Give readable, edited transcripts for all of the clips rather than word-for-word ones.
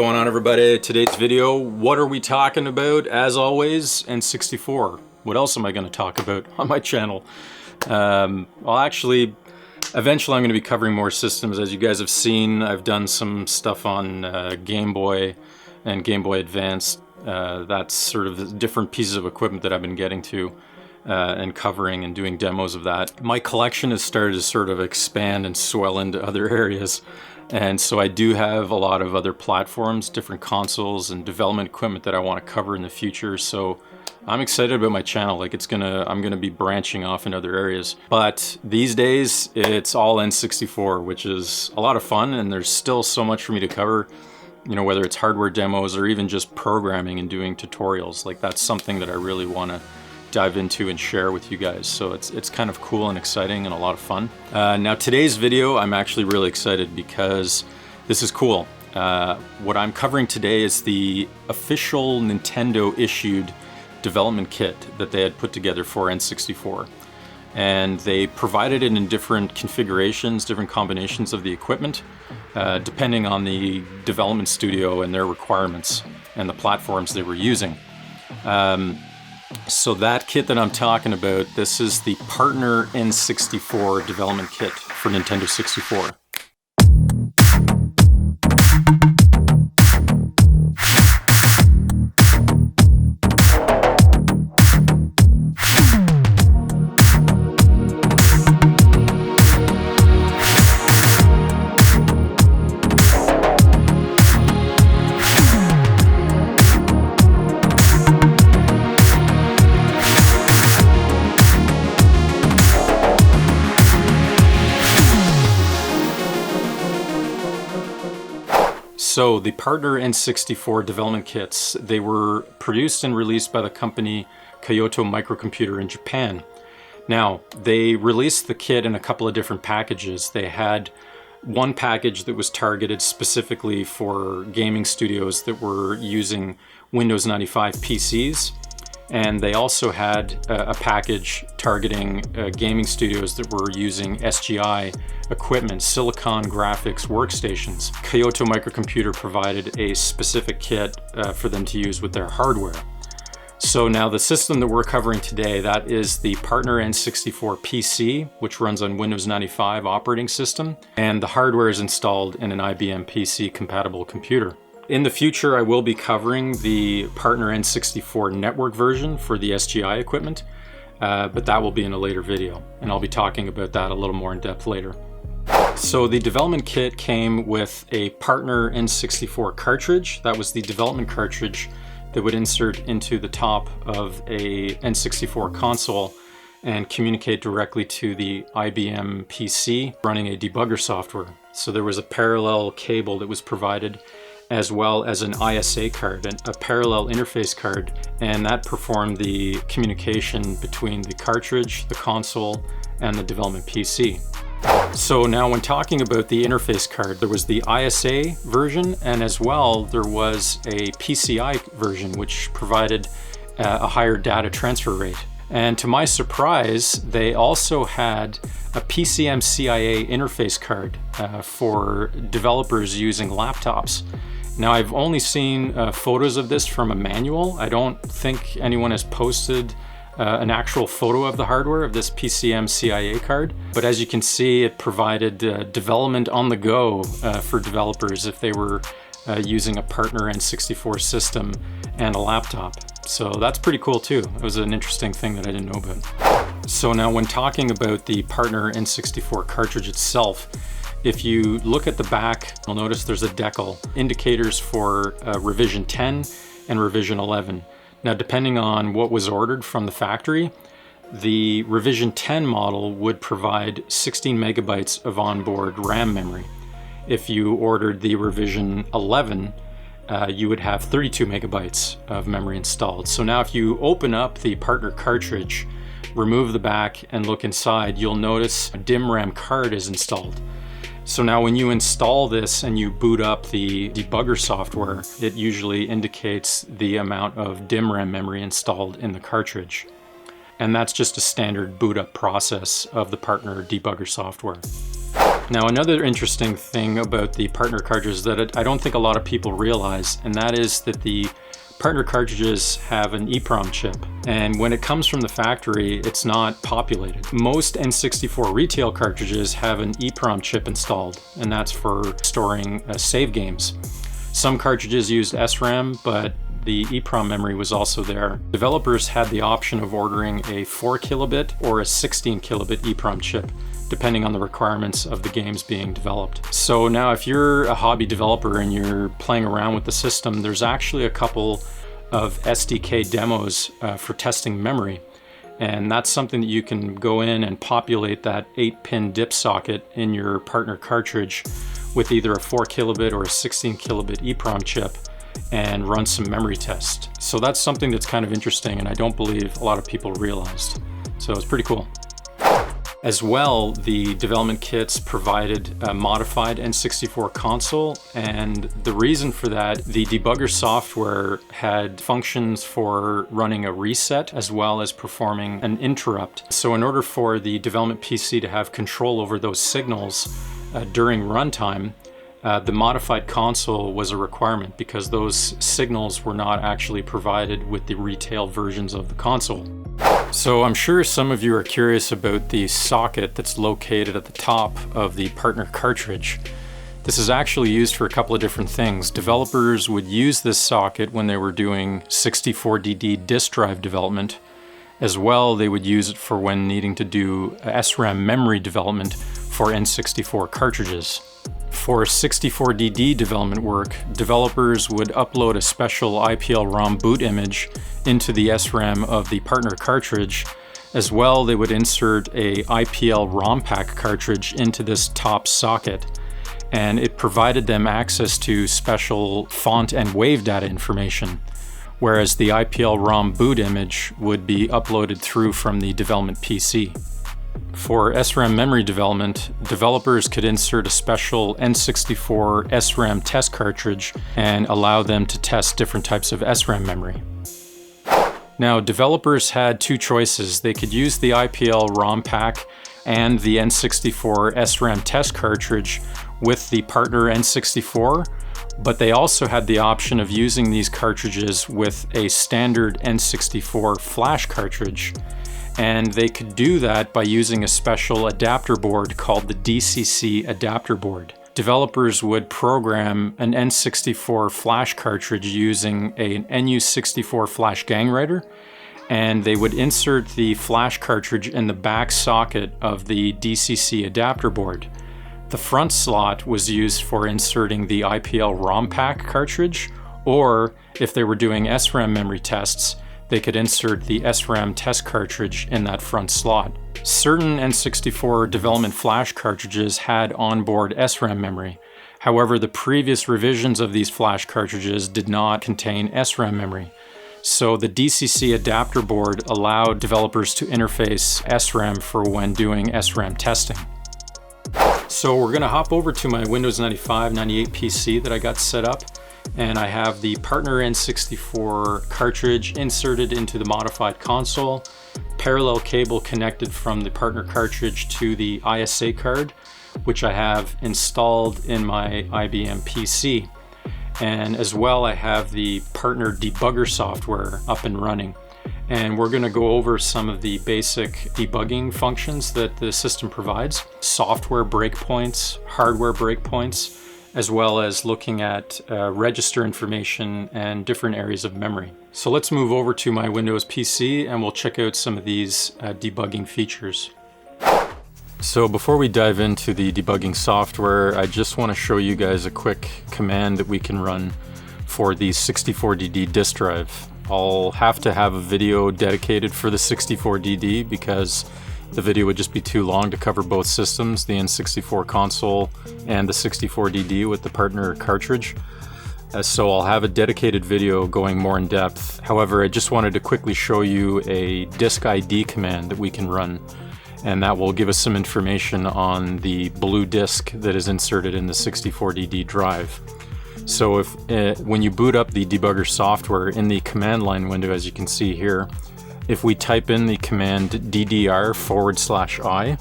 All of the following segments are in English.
going on, everybody? Today's video, what are we talking about? As always, N64. What else am I going to talk about on my channel? Well, actually, eventually I'm going to be covering more systems. As you guys have seen, I've done some stuff on Game Boy and Game Boy Advance. That's sort of the different pieces of equipment that I've been getting to and covering and doing demos of that. My collection has started to sort of expand and swell into other areas. And so I do have a lot of other platforms, different consoles and development equipment that I want to cover in the future. So I'm excited about my channel. Like I'm gonna be branching off in other areas. But these days it's all N64, which is a lot of fun, and there's still so much for me to cover. You know, whether it's hardware demos or even just programming and doing tutorials. Like that's something that I really want to dive into and share with you guys. So it's kind of cool and exciting and a lot of fun. Now today's video, I'm actually really excited because this is cool. What I'm covering today is the official Nintendo issued development kit that they had put together for N64. And they provided it in different configurations, different combinations of the equipment, depending on the development studio and their requirements and the platforms they were using. So that kit that I'm talking about, this is the PARTNER-N64 development kit for Nintendo 64. So the PARTNER-N64 development kits, they were produced and released by the company Kyoto Micro-computer in Japan. Now, they released the kit in a couple of different packages. They had one package that was targeted specifically for gaming studios that were using Windows 95 PCs. And they also had a package targeting gaming studios that were using SGI equipment, Silicon Graphics workstations. Kyoto Micro-computer provided a specific kit for them to use with their hardware. So now the system that we're covering today, that is the PARTNER-N64 PC, which runs on Windows 95 operating system, and the hardware is installed in an IBM PC compatible computer. In the future, I will be covering the PARTNER-N64 network version for the SGI equipment, but that will be in a later video, and I'll be talking about that a little more in depth later. So the development kit came with a PARTNER-N64 cartridge. That was the development cartridge that would insert into the top of a N64 console and communicate directly to the IBM PC running a debugger software. So there was a parallel cable that was provided, as well as an ISA card, a parallel interface card, and that performed the communication between the cartridge, the console, and the development PC. So now when talking about the interface card, there was the ISA version, and as well there was a PCI version which provided a higher data transfer rate. And to my surprise, they also had a PCM-CIA interface card for developers using laptops. Now, I've only seen photos of this from a manual. I don't think anyone has posted an actual photo of the hardware of this PCM-CIA card. But as you can see, it provided development on the go for developers if they were using a PARTNER-N64 system and a laptop. So that's pretty cool too. It was an interesting thing that I didn't know about. So now when talking about the PARTNER-N64 cartridge itself, if you look at the back, you'll notice there's a decal, indicators for revision 10 and revision 11. Now, depending on what was ordered from the factory, the revision 10 model would provide 16 megabytes of onboard RAM memory. If you ordered the revision 11, you would have 32 megabytes of memory installed. So now if you open up the PARTNER cartridge, remove the back and look inside, you'll notice a DIMM card is installed. So now when you install this and you boot up the debugger software, it usually indicates the amount of DIMM memory installed in the cartridge. And that's just a standard boot up process of the PARTNER debugger software. Now, another interesting thing about the partner cartridges that I don't think a lot of people realize, and that is that the partner cartridges have an EEPROM chip, and when it comes from the factory, it's not populated. Most N64 retail cartridges have an EEPROM chip installed, and that's for storing save games. Some cartridges used SRAM, but the EEPROM memory was also there. Developers had the option of ordering a 4 kilobit or a 16 kilobit EEPROM chip, depending on the requirements of the games being developed. So now if you're a hobby developer and you're playing around with the system, there's actually a couple of SDK demos for testing memory. And that's something that you can go in and populate that 8-pin dip socket in your partner cartridge with either a 4 kilobit or a 16 kilobit EEPROM chip and run some memory tests. So that's something that's kind of interesting, and I don't believe a lot of people realized. So it's pretty cool. As well, the development kits provided a modified N64 console, and the reason for that, the debugger software had functions for running a reset as well as performing an interrupt. So in order for the development PC to have control over those signals during runtime, the modified console was a requirement because those signals were not actually provided with the retail versions of the console. So I'm sure some of you are curious about the socket that's located at the top of the partner cartridge. This is actually used for a couple of different things. Developers would use this socket when they were doing 64DD disk drive development. As well, they would use it for when needing to do SRAM memory development for N64 cartridges. For 64DD development work, developers would upload a special IPL-ROM boot image into the SRAM of the partner cartridge. As well, they would insert a IPL-ROM pack cartridge into this top socket, and it provided them access to special font and wave data information, whereas the IPL-ROM boot image would be uploaded through from the development PC. For SRAM memory development, developers could insert a special N64 SRAM test cartridge and allow them to test different types of SRAM memory. Now, developers had two choices. They could use the IPL ROM pack and the N64 SRAM test cartridge with the partner N64, but they also had the option of using these cartridges with a standard N64 flash cartridge. And they could do that by using a special adapter board called the DCC adapter board. Developers would program an N64 flash cartridge using an NU64 flash gang writer, and they would insert the flash cartridge in the back socket of the DCC adapter board. The front slot was used for inserting the IPL ROM pack cartridge, or if they were doing SRAM memory tests, they could insert the SRAM test cartridge in that front slot. Certain N64 development flash cartridges had onboard SRAM memory. However, the previous revisions of these flash cartridges did not contain SRAM memory. So the DCC adapter board allowed developers to interface SRAM for when doing SRAM testing. So we're gonna hop over to my Windows 95, 98 PC that I got set up. And I have the PARTNER-N64 cartridge inserted into the modified console, parallel cable connected from the partner cartridge to the ISA card, which I have installed in my IBM PC. And as well, I have the partner debugger software up and running. And we're going to go over some of the basic debugging functions that the system provides, software breakpoints, hardware breakpoints, as well as looking at register information and different areas of memory. So let's move over to my Windows PC and we'll check out some of these debugging features. So before we dive into the debugging software, I just want to show you guys a quick command that we can run for the 64DD disk drive. I'll have to have a video dedicated for the 64DD because the video would just be too long to cover both systems, the N64 console and the 64DD with the partner cartridge. So I'll have a dedicated video going more in depth. However, I just wanted to quickly show you a disk ID command that we can run, and that will give us some information on the blue disk that is inserted in the 64DD drive. So if when you boot up the debugger software in the command line window, as you can see here, if we type in the command ddr/i,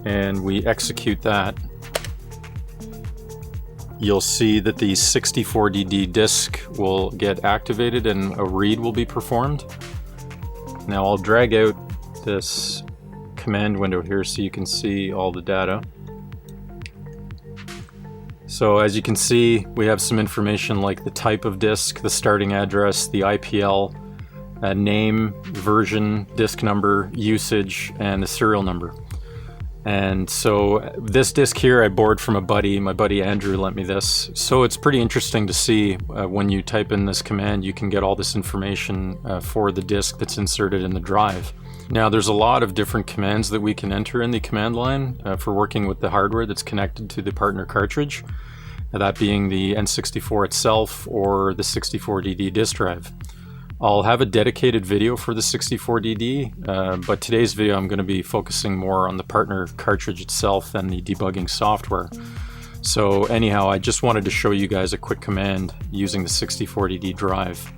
and we execute that, you'll see that the 64DD disk will get activated and a read will be performed. Now I'll drag out this command window here so you can see all the data. So as you can see, we have some information like the type of disk, the starting address, the IPL, name, version, disk number, usage, and the serial number. And so this disk here I borrowed from a buddy. My buddy Andrew lent me this. So it's pretty interesting to see when you type in this command, you can get all this information for the disk that's inserted in the drive. Now there's a lot of different commands that we can enter in the command line for working with the hardware that's connected to the partner cartridge, that being the N64 itself or the 64DD disk drive. I'll have a dedicated video for the 64DD, but today's video I'm going to be focusing more on the partner cartridge itself and the debugging software. So anyhow, I just wanted to show you guys a quick command using the 64DD drive.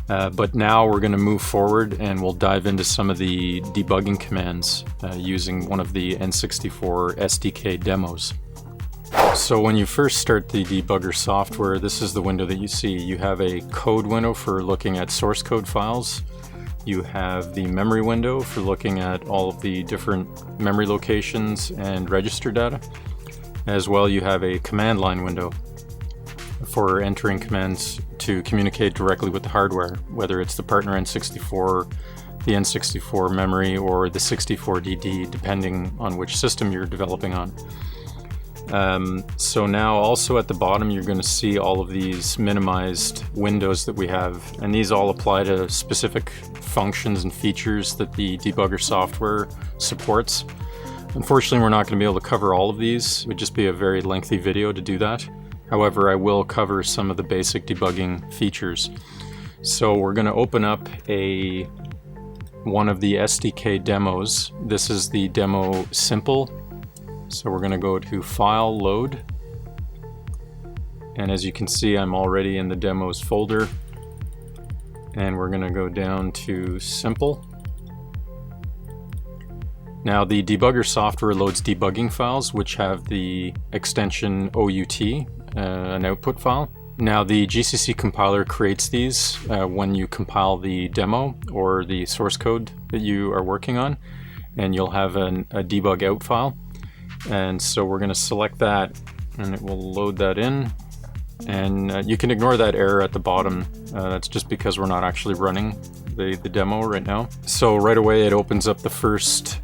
But now we're going to move forward and we'll dive into some of the debugging commands using one of the N64 SDK demos. So when you first start the debugger software, this is the window that you see. You have a code window for looking at source code files. You have the memory window for looking at all of the different memory locations and register data. As well, you have a command line window for entering commands to communicate directly with the hardware, whether it's the partner N64, the N64 memory, or the 64DD, depending on which system you're developing on. So now also at the bottom you're going to see all of these minimized windows that we have, and these all apply to specific functions and features that the debugger software supports. Unfortunately, we're not going to be able to cover all of these. It would just be a very lengthy video to do that. However, I will cover some of the basic debugging features. So we're going to open up one of the SDK demos. This is the demo simple. So we're going to go to File, Load, and as you can see I'm already in the demos folder, and we're going to go down to Simple. Now the debugger software loads debugging files which have the extension OUT, an output file. Now the GCC compiler creates these when you compile the demo or the source code that you are working on, and you'll have a debug out file. And so we're going to select that and it will load that in, and you can ignore that error at the bottom. That's just because we're not actually running the demo right now. So right away it opens up the first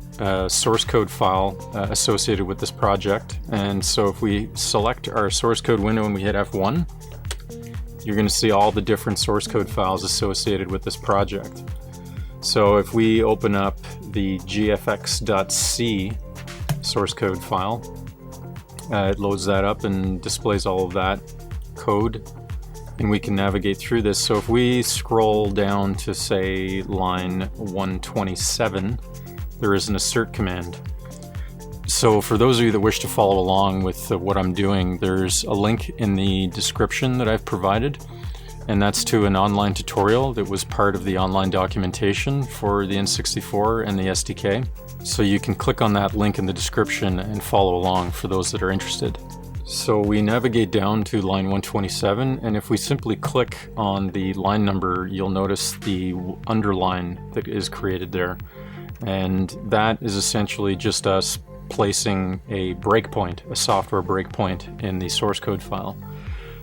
source code file associated with this project, and so if we select our source code window and we hit F1, you're going to see all the different source code files associated with this project. So if we open up the gfx.c source code file, it loads that up and displays all of that code, and we can navigate through this. So if we scroll down to say line 127, there is an assert command. So for those of you that wish to follow along with what I'm doing, there's a link in the description that I've provided, and that's to an online tutorial that was part of the online documentation for the N64 and the SDK. So you can click on that link in the description and follow along for those that are interested. So we navigate down to line 127, and if we simply click on the line number, you'll notice the underline that is created there. And that is essentially just us placing a breakpoint, a software breakpoint in the source code file.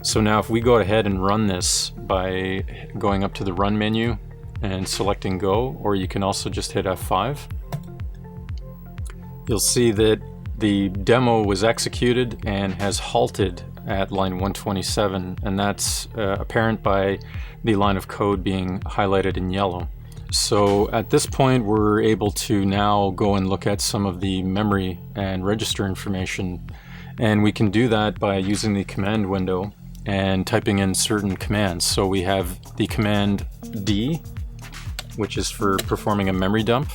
So now if we go ahead and run this by going up to the Run menu and selecting Go, or you can also just hit F5, you'll see that the demo was executed and has halted at line 127, and that's apparent by the line of code being highlighted in yellow. So at this point we're able to now go and look at some of the memory and register information, and we can do that by using the command window and typing in certain commands. So we have the command D, which is for performing a memory dump,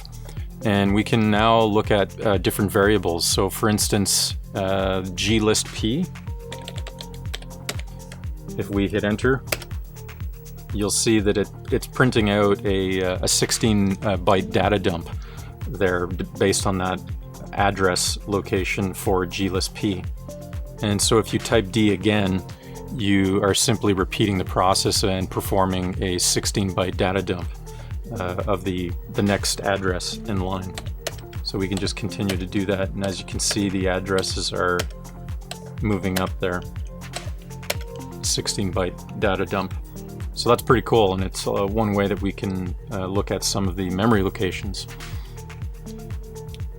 and we can now look at different variables. So for instance, glist_p, if we hit enter, you'll see that it's printing out a 16 byte data dump there based on that address location for glist-p. And so if you type D again, you are simply repeating the process and performing a 16-byte data dump of the next address in line. So we can just continue to do that, and as you can see, the addresses are moving up there. 16-byte data dump. So that's pretty cool, and it's one way that we can look at some of the memory locations.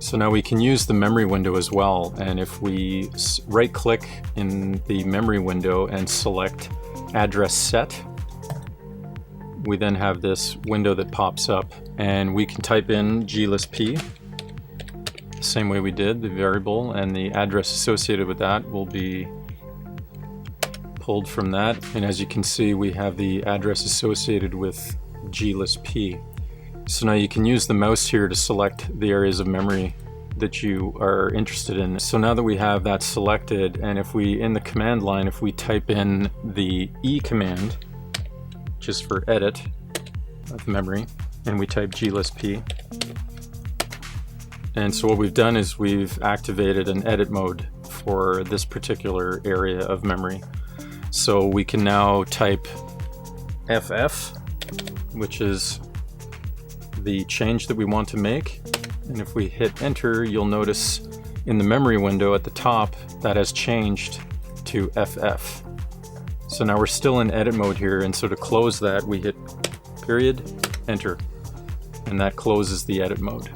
So now we can use the memory window as well, and if we right-click in the memory window and select address set, we then have this window that pops up, and we can type in glist-p, the same way we did, the variable, and the address associated with that will be pulled from that. And as you can see, we have the address associated with glist-p. So now you can use the mouse here to select the areas of memory that you are interested in. So now that we have that selected, and if we, in the command line, if we type in the E command, just for edit of memory, and we type glist-p, and so what we've done is we've activated an edit mode for this particular area of memory. So we can now type FF, which is the change that we want to make, and if we hit enter, you'll notice in the memory window at the top that has changed to FF. So now we're still in edit mode here, and so to close that we hit period, enter, and that closes the edit mode.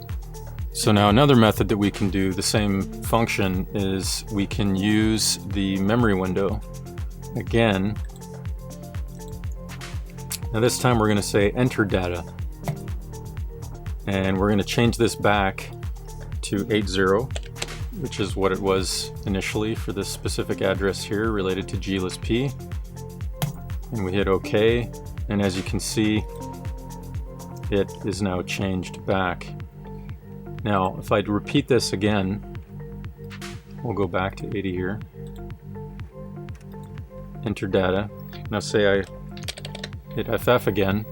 So now another method that we can do the same function is we can use the memory window again. Now this time we're going to say enter data, and we're going to change this back to 80, which is what it was initially for this specific address here related to glist-p, and we hit OK, and as you can see, it is now changed back. Now if I repeat this again, we'll go back to 80 here, enter data. Now say I hit FF again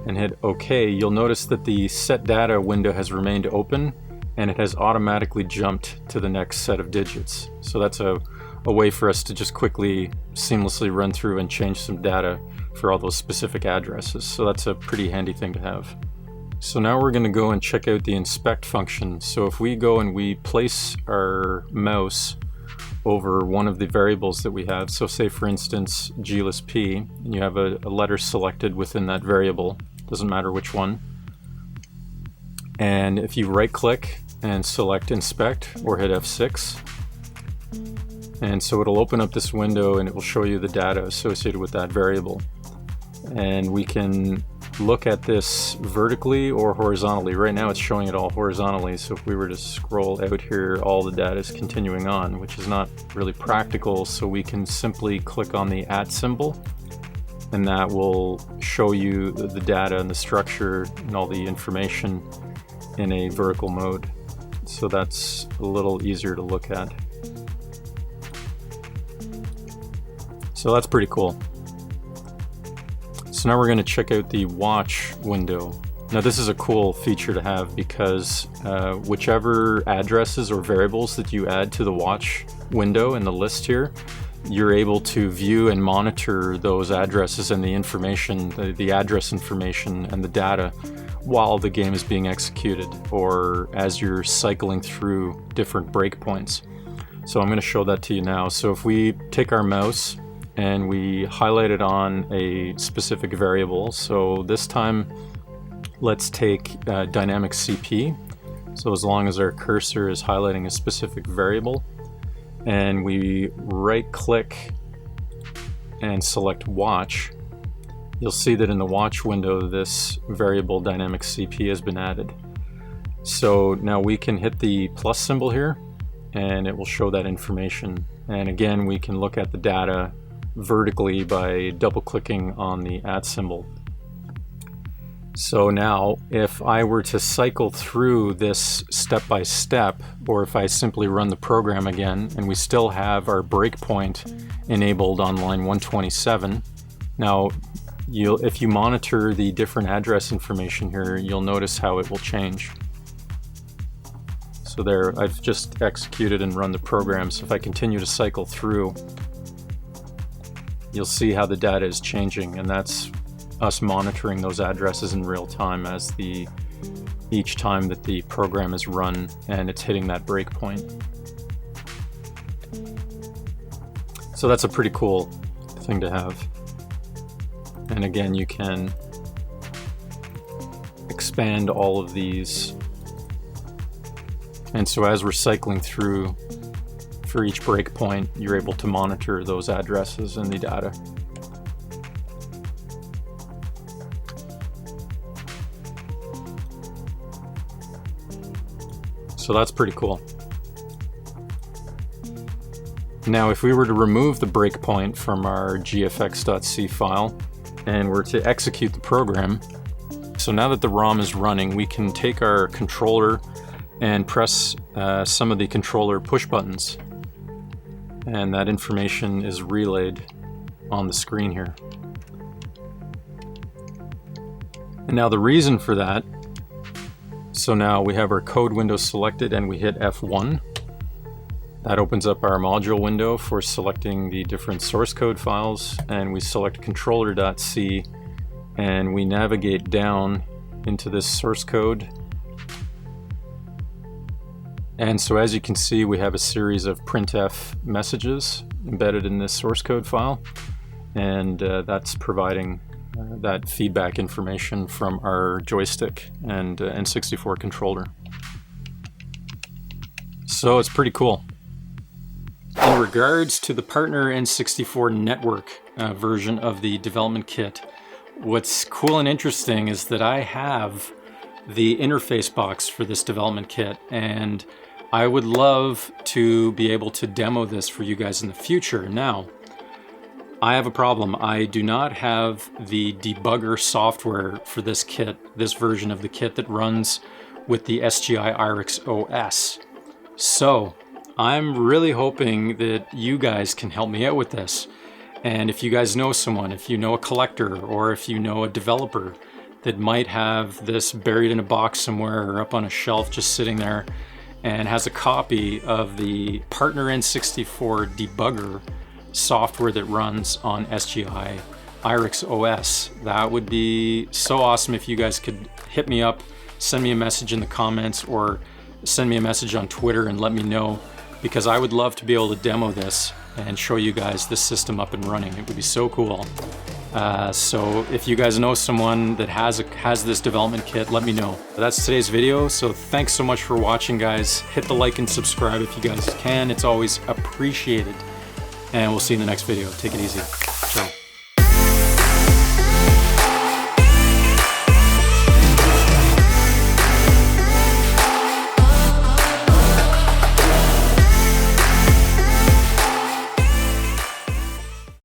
and hit OK, you'll notice that the set data window has remained open and it has automatically jumped to the next set of digits. So that's a way for us to just quickly seamlessly run through and change some data for all those specific addresses. So that's a pretty handy thing to have. So now we're going to go and check out the inspect function. So if we go and we place our mouse over one of the variables that we have, so say for instance glist-p, and you have a letter selected within that variable, doesn't matter which one, and if you right click and select inspect or hit F6, and so it'll open up this window and it will show you the data associated with that variable, and we can look at this vertically or horizontally. Right now it's showing it all horizontally, so if we were to scroll out here, all the data is continuing on, which is not really practical, so we can simply click on the @ symbol, and that will show you the data and the structure and all the information in a vertical mode. So that's a little easier to look at. So that's pretty cool. So now we're going to check out the watch window. Now this is a cool feature to have because whichever addresses or variables that you add to the watch window in the list here, you're able to view and monitor those addresses and the information, the address information and the data while the game is being executed or as you're cycling through different breakpoints. So I'm going to show that to you now. So if we take our mouse and we highlight it on a specific variable, so this time let's take dynamic CP. So as long as our cursor is highlighting a specific variable, and we right click and select watch, you'll see that in the watch window this variable dynamic CP has been added. So now we can hit the plus symbol here and it will show that information, and again we can look at the data vertically by double clicking on the @ symbol. So now if I were to cycle through this step by step, or if I simply run the program again and we still have our breakpoint enabled on line 127, now if you monitor the different address information here, you'll notice how it will change. So there, I've just executed and run the program. So if I continue to cycle through, you'll see how the data is changing, and that's us monitoring those addresses in real time as each time that the program is run and it's hitting that breakpoint. So that's a pretty cool thing to have. And again, you can expand all of these. And so as we're cycling through for each breakpoint, you're able to monitor those addresses and the data. So that's pretty cool. Now, if we were to remove the breakpoint from our gfx.c file and were to execute the program, so now that the ROM is running, we can take our controller and press some of the controller push buttons, and that information is relayed on the screen here. And now the reason for that, so now we have our code window selected and we hit F1. That opens up our module window for selecting the different source code files, and we select controller.c and we navigate down into this source code. And so as you can see, we have a series of printf messages embedded in this source code file, and that's providing that feedback information from our joystick and N64 controller. So it's pretty cool. In regards to the Partner-N64 network version of the development kit, what's cool and interesting is that I have the interface box for this development kit, and I would love to be able to demo this for you guys in the future. Now, I have a problem. I do not have the debugger software for this kit, this version of the kit that runs with the SGI IRIX OS. So I'm really hoping that you guys can help me out with this. And if you guys know someone, if you know a collector, or if you know a developer that might have this buried in a box somewhere or up on a shelf just sitting there and has a copy of the Partner-N64 debugger software that runs on SGI IRIX OS, that would be so awesome if you guys could hit me up, send me a message in the comments, or send me a message on Twitter and let me know, because I would love to be able to demo this and show you guys this system up and running. It would be so cool. So if you guys know someone that has this development kit, let me know. That's today's video, so thanks so much for watching, guys. Hit the like and subscribe if you guys can. It's always appreciated. And we'll see you in the next video. Take it easy. Ciao.